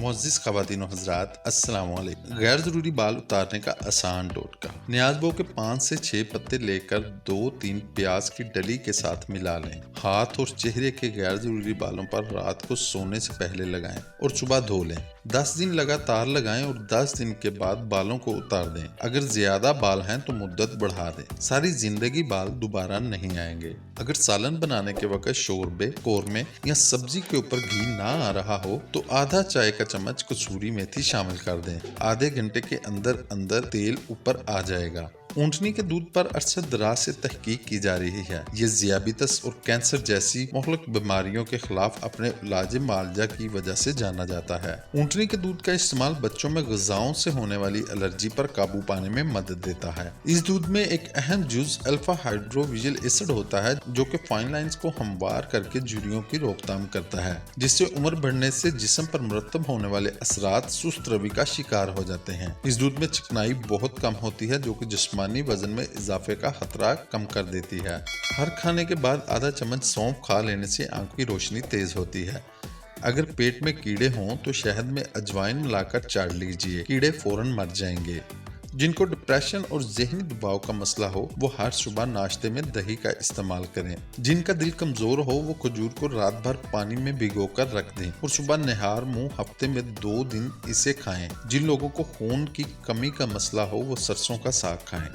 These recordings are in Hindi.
मुअज़्ज़िज़ ख़वातीन व हज़रात, अस्सलामु अलैकुम। गैर ज़रूरी बाल उतारने का आसान टोटका। न्याज़बो के 5 से 6 पत्ते लेकर 2-3 प्याज की डली के साथ मिला लें। हाथ और चेहरे के गैर ज़रूरी बालों पर रात को सोने से पहले लगाएं और सुबह धो लें। 10 दिन लगातार लगाएं और 10 दिन के बाद बालों को उतार दें। अगर ज़्यादा बाल हैं तो मुद्दत बढ़ा दें। सारी ज़िंदगी बाल दोबारा नहीं आएंगे। अगर सालन बनाने के वक्त शोरबे, कोरमे या सब्जी के ऊपर घी ना आ रहा हो तो आधा चाय का चम्मच कसूरी मेथी शामिल कर दें। आधे घंटे के अंदर अंदर तेल ऊपर आ जाएगा। ऊँटनी के दूध पर अरसे दराज से तहकीक की जा रही है। ये ज़ियाबितस और कैंसर जैसी मुख्तलिफ बीमारियों के खिलाफ अपने इलाज मालजा की वजह से जाना जाता है। ऊँटनी के दूध का इस्तेमाल बच्चों में ग़िज़ाओं से होने वाली एलर्जी पर काबू पाने में मदद देता है। इस दूध में एक अहम जुज़ अल्फा हाइड्रोविजिल एसिड होता है जो कि फाइन लाइन्स को हमवार करके झुर्रियों की रोकथाम करता है, जिससे उम्र बढ़ने से जिस्म पर मुरतब होने वाले असरात सुस्त रवि का शिकार हो जाते हैं। इस दूध में चिकनाई बहुत कम होती है जो कि जिस्मानी वजन में इजाफे का खतरा कम कर देती है। हर खाने के बाद आधा चम्मच सौंफ खा लेने से आंखों की रोशनी तेज होती है। अगर पेट में कीड़े हों तो शहद में अजवाइन मिलाकर चाट लीजिए, कीड़े फौरन मर जाएंगे। जिनको डिप्रेशन और ज़हनी दबाव का मसला हो वो हर सुबह नाश्ते में दही का इस्तेमाल करें। जिनका दिल कमज़ोर हो वो खजूर को रात भर पानी में भिगोकर रख दें और सुबह निहार मुंह हफ्ते में 2 दिन इसे खाएं। जिन लोगों को खून की कमी का मसला हो वो सरसों का साग खाएं।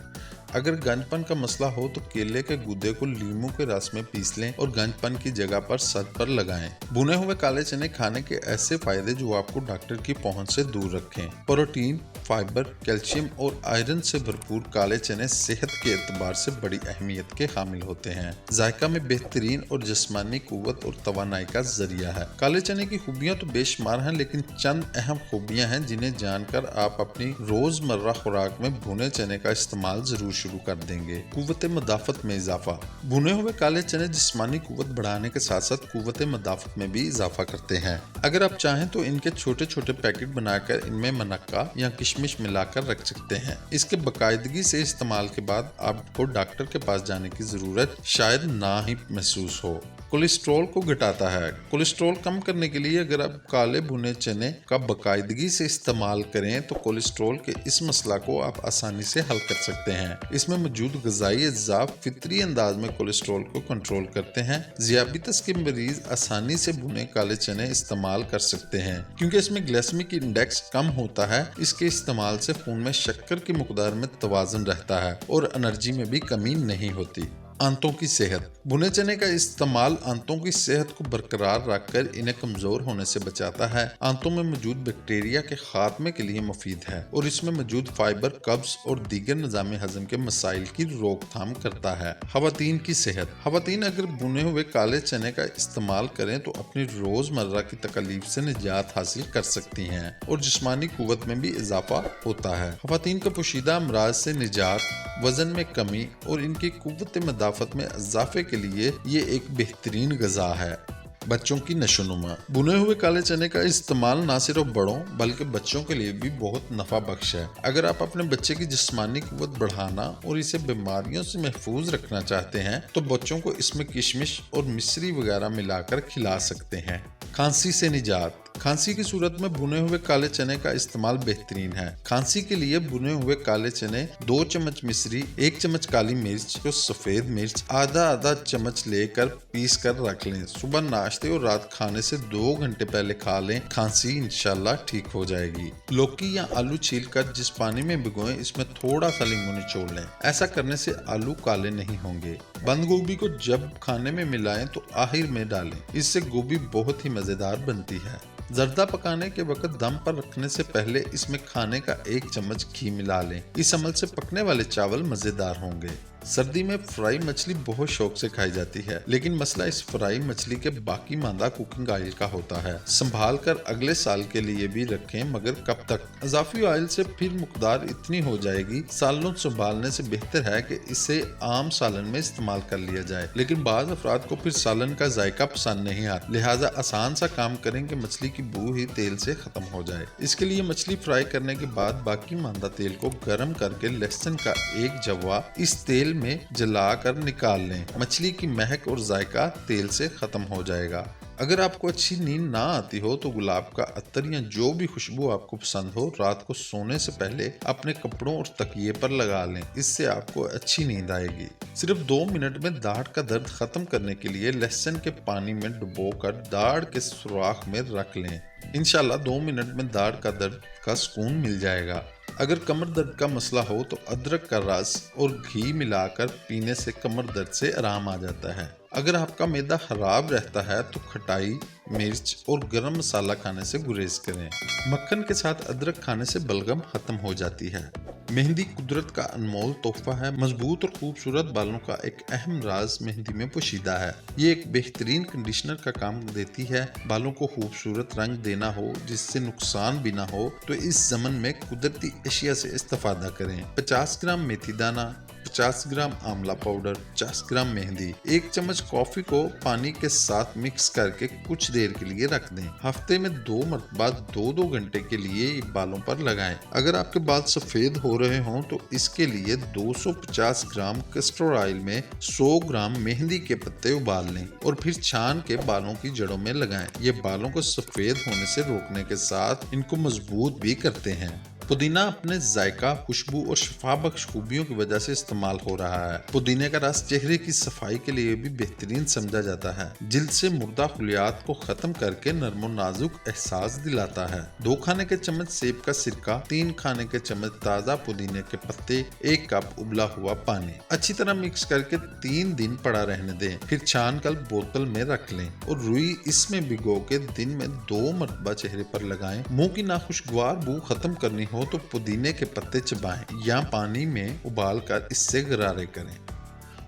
अगर गंजपन का मसला हो तो केले के गूदे को लीमू के रस में पीस लें और गंजपन की जगह पर सर पर लगाएं। भुने हुए काले चने खाने के ऐसे फायदे जो आपको डॉक्टर की पहुंच से दूर रखें। प्रोटीन, फाइबर, कैल्शियम और आयरन से भरपूर काले चने सेहत के एतबार से बड़ी अहमियत के हामिल होते हैं। जायका में बेहतरीन और जिस्मानी कुव्वत और तवानाई का जरिया है। काले चने की खूबियाँ तो बेशुमार हैं, लेकिन चंद अहम खूबियाँ हैं जिन्हें जानकर आप अपनी रोजमर्रा खुराक में भुने चने का इस्तेमाल जरूर शुरू कर देंगे। कुव्वत मदाफत में इजाफा। भुने हुए काले चने जिस्मानी कुव्वत बढ़ाने के साथ साथ कुव्वत मदाफत में भी इजाफा करते हैं। अगर आप चाहें तो इनके छोटे छोटे पैकेट बनाकर इनमें मनक्का या किशमिश मिलाकर रख सकते हैं। इसके बाकायदगी से इस्तेमाल के बाद आपको डॉक्टर के पास जाने की जरूरत शायद ना ही महसूस हो। कोलेस्ट्रॉल को घटाता है। कोलेस्ट्रॉल कम करने के लिए अगर आप काले भुने चने का बाकायदगी से इस्तेमाल करें तो कोलेस्ट्रॉल के इस मसला को आप आसानी से हल कर सकते हैं। इसमें मौजूद ग़िज़ाई अज़्ज़ा फितरी अंदाज में कोलेस्ट्रॉल को कंट्रोल करते हैं। ज़ियाबितस के मरीज आसानी से भुने काले चने इस्तेमाल कर सकते हैं क्योंकि इसमें ग्लाइसेमिक इंडेक्स कम होता है। इसके इस्तेमाल से खून में शक्कर की मकदार में तवाज़ुन रहता है और एनर्जी में भी कमी नहीं होती। आंतों की सेहत। भुने चने का इस्तेमाल आंतों की सेहत को बरकरार रखकर इन्हें कमजोर होने से बचाता है। आंतों में मौजूद बैक्टीरिया के खात्मे के लिए मुफीद है और इसमें मौजूद फाइबर कब्ज और दीगर निज़ामी हजम के मसाइल की रोकथाम करता है। खवातीन की सेहत। खवातीन अगर भुने हुए काले चने का इस्तेमाल करें तो अपनी रोजमर्रा की तकलीफ से निजात हासिल कर सकती हैं और जिस्मानी कुव्वत में भी इजाफा होता है। खवातीन को पोशीदा अमराज से निजात, वजन में कमी और इनकी कुव्वत मदाफत में इजाफे के लिए ये एक बेहतरीन ग़िज़ा है। बच्चों की नशोनुमा। भुने हुए काले चने का इस्तेमाल न सिर्फ बड़ों बल्कि बच्चों के लिए भी बहुत नफा बख्श है। अगर आप अपने बच्चे की जिस्मानी कुव्वत बढ़ाना और इसे बीमारियों से महफूज रखना चाहते हैं तो बच्चों को इसमें किशमिश और मिश्री वगैरह मिलाकर खिला सकते हैं। खांसी से निजात। खांसी की सूरत में भुने हुए काले चने का इस्तेमाल बेहतरीन है। खांसी के लिए भुने हुए काले चने 2 चम्मच मिश्री, 1 चम्मच काली मिर्च और सफेद मिर्च आधा आधा चम्मच लेकर पीस कर रख लें। सुबह नाश्ते और रात खाने से 2 घंटे पहले खा लें। खांसी इंशाल्लाह ठीक हो जाएगी। लौकी या आलू छीलकर जिस पानी में भिगोएं इसमें थोड़ा सा नींबू निचोड़ लें। ऐसा करने से आलू काले नहीं होंगे। बंद गोभी को जब खाने में मिलाएं तो आखिर में डालें, इससे गोभी बहुत ही मजेदार बनती है। जर्दा पकाने के वक्त दम पर रखने से पहले इसमें खाने का 1 चम्मच घी मिला लें। इस अमल से पकने वाले चावल मजेदार होंगे। सर्दी में फ्राई मछली बहुत शौक से खाई जाती है, लेकिन मसला इस फ्राई मछली के बाकी मांदा कुकिंग ऑयल का होता है। संभाल कर अगले साल के लिए भी रखें, मगर कब तक? इजाफी ऑयल से फिर मुकदार इतनी हो जाएगी, सालों संभालने से बेहतर है कि इसे आम सालन में इस्तेमाल कर लिया जाए। लेकिन बाज़ अफराद को फिर सालन का जायका पसंद नहीं आता, लिहाजा आसान सा काम करें कि मछली की बू ही तेल से खत्म हो जाए। इसके लिए मछली फ्राई करने के बाद बाकी मांदा तेल को गर्म करके लहसुन का 1 जवा इस तेल में जलाकर निकाल लें। मछली की महक और जायका तेल से खत्म हो जाएगा। अगर आपको अच्छी नींद ना आती हो तो गुलाब का अत्तर या जो भी खुशबू आपको पसंद हो रात को सोने से पहले अपने कपड़ों और तकिए पर लगा लें। इससे आपको अच्छी नींद आएगी। सिर्फ 2 मिनट में दाढ़ का दर्द खत्म करने के लिए लहसुन के पानी में डुबोकर दाढ़ के सुराख में रख लें। इंशाल्लाह 2 मिनट में दाढ़ का दर्द का सुकून मिल जाएगा। अगर कमर दर्द का मसला हो तो अदरक का रस और घी मिलाकर पीने से कमर दर्द से आराम आ जाता है। अगर आपका मैदा खराब रहता है तो खटाई, मिर्च और गरम मसाला खाने से गुरेज करें। मक्खन के साथ अदरक खाने से बलगम खत्म हो जाती है। मेहंदी कुदरत का अनमोल तोहफा है। मजबूत और खूबसूरत बालों का एक अहम राज मेहंदी में पोशीदा है। ये एक बेहतरीन कंडीशनर का काम देती है। बालों को खूबसूरत रंग देना हो जिससे नुकसान भी ना हो तो इस ज़मन में कुदरती अशिया से इस्तेफादा करें। 50 ग्राम मेथी दाना, 50 ग्राम आंवला पाउडर, 50 ग्राम मेहंदी, 1 चम्मच कॉफी को पानी के साथ मिक्स करके कुछ देर के लिए रख दें। हफ्ते में 2 मरतबा 2-2 घंटे के लिए बालों पर लगाएं। अगर आपके बाल सफेद हो रहे हों तो इसके लिए 250 ग्राम कैस्टर ऑयल में 100 ग्राम मेहंदी के पत्ते उबाल लें और फिर छान के बालों की जड़ों में लगाएं। ये बालों को सफेद होने से रोकने के साथ इनको मजबूत भी करते हैं। पुदीना अपने जायका, खुशबू और शफा बख्श खूबियों की वजह से इस्तेमाल हो रहा है। पुदीने का रस चेहरे की सफाई के लिए भी बेहतरीन समझा जाता है। जिल्द से मुर्दा खुलियात को खत्म करके नरम और नाजुक एहसास दिलाता है। 2 खाने के चम्मच सेब का सिरका, 3 खाने के चम्मच ताज़ा पुदीने के पत्ते, 1 कप उबला हुआ पानी अच्छी तरह मिक्स करके 3 दिन पड़ा रहने दें। फिर छान कर बोतल में रख लें और रुई इसमें भिगो के दिन में 2 मरतबा चेहरे पर लगाएं। मुंह की नाखुशगवार बू खत्म करनी हो तो पुदीने के पत्ते चबाएं या पानी में उबाल कर इससे गरारे करें।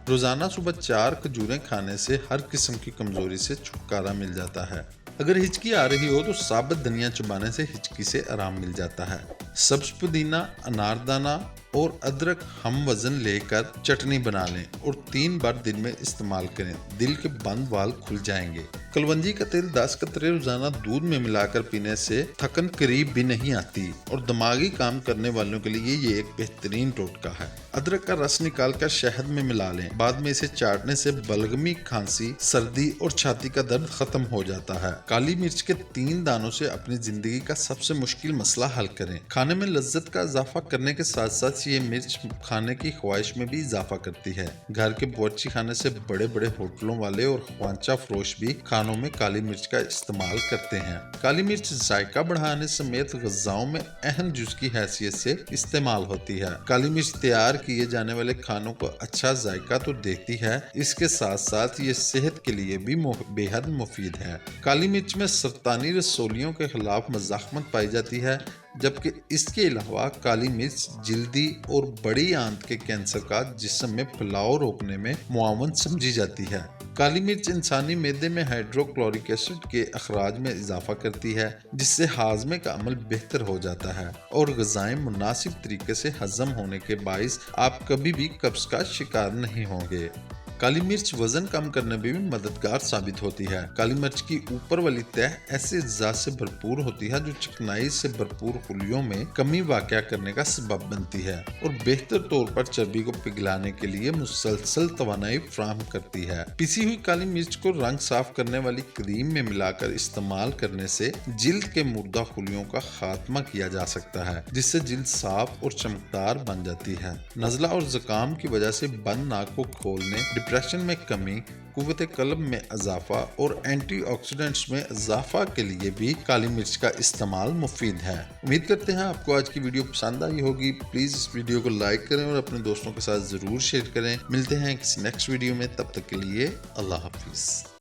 रोजाना सुबह 4 खजूरें खाने से हर किस्म की कमजोरी से छुटकारा मिल जाता है। अगर हिचकी आ रही हो तो साबुत धनिया चबाने से हिचकी से आराम मिल जाता है। सब्ज पुदीना, अनारदाना और अदरक हम वजन लेकर चटनी बना लें और 3 बार दिन में इस्तेमाल करें। दिल के बंद वाल खुल जाएंगे। कलवंजी का तेल 10 कतरे रोजाना दूध में मिलाकर पीने से थकन करीब भी नहीं आती और दिमागी काम करने वालों के लिए ये एक बेहतरीन टोटका है। अदरक का रस निकालकर शहद में मिला लें। बाद में इसे चाटने से बलगमी, खांसी, सर्दी और छाती का दर्द खत्म हो जाता है। काली मिर्च के 3 दानों से अपनी जिंदगी का सबसे मुश्किल मसला हल करें। खाने में लज्जत का इजाफा करने के साथ साथ ये मिर्च खाने की ख्वाहिश में भी इजाफा करती है। घर के बावर्ची खाने से बड़े बड़े होटलों वाले और ख्वांचा फरोश भी खानों में काली मिर्च का इस्तेमाल करते हैं। काली मिर्च जायका बढ़ाने समेत ग़िज़ाओं में अहम जुज़ की हैसियत से इस्तेमाल होती है। काली मिर्च तैयार किए जाने वाले खानों को अच्छा जायका तो देती है, इसके साथ साथ ये सेहत के लिए भी बेहद मुफीद है। काली मिर्च में सरतानी रसोलियों के खिलाफ मज़ाक़मत पाई जाती है, जबकि इसके अलावा काली मिर्च जिल्दी और बड़ी आंत के कैंसर का जिस्म में फैलाव रोकने में मुआवन समझी जाती है। काली मिर्च इंसानी मैदे में हाइड्रोक्लोरिक एसिड के अखराज में इजाफा करती है, जिससे हाजमे का अमल बेहतर हो जाता है और ग़िज़ाएं मुनासिब तरीके से हजम होने के बाइस आप कभी भी कब्ज़ का शिकार नहीं होंगे। काली मिर्च वजन कम करने में भी मददगार साबित होती है। काली मिर्च की ऊपर वाली तह ऐसे अज्जा से भरपूर होती है जो चिकनाई से भरपूर खुलियों में कमी वाक़या करने का सबब बनती है और बेहतर तौर पर चर्बी को पिघलाने के लिए मुसलसल तवानाई फ्राहम करती है। पिसी हुई काली मिर्च को रंग साफ करने वाली क्रीम में मिलाकर इस्तेमाल करने से जिल्द के मुर्दा खुलियों का खात्मा किया जा सकता है, जिससे जिल्द साफ और चमकदार बन जाती है। नज़ला और ज़ुकाम की वजह से बंद नाक को खोलने, डिप्रेशन में कमी, कुव्वत कल्ब में इजाफा और एंटीऑक्सीडेंट्स में इजाफा के लिए भी काली मिर्च का इस्तेमाल मुफीद है। उम्मीद करते हैं आपको आज की वीडियो पसंद आई होगी। प्लीज़ इस वीडियो को लाइक करें और अपने दोस्तों के साथ ज़रूर शेयर करें। मिलते हैं किसी नेक्स्ट वीडियो में, तब तक के लिए अल्लाह हाफिज़।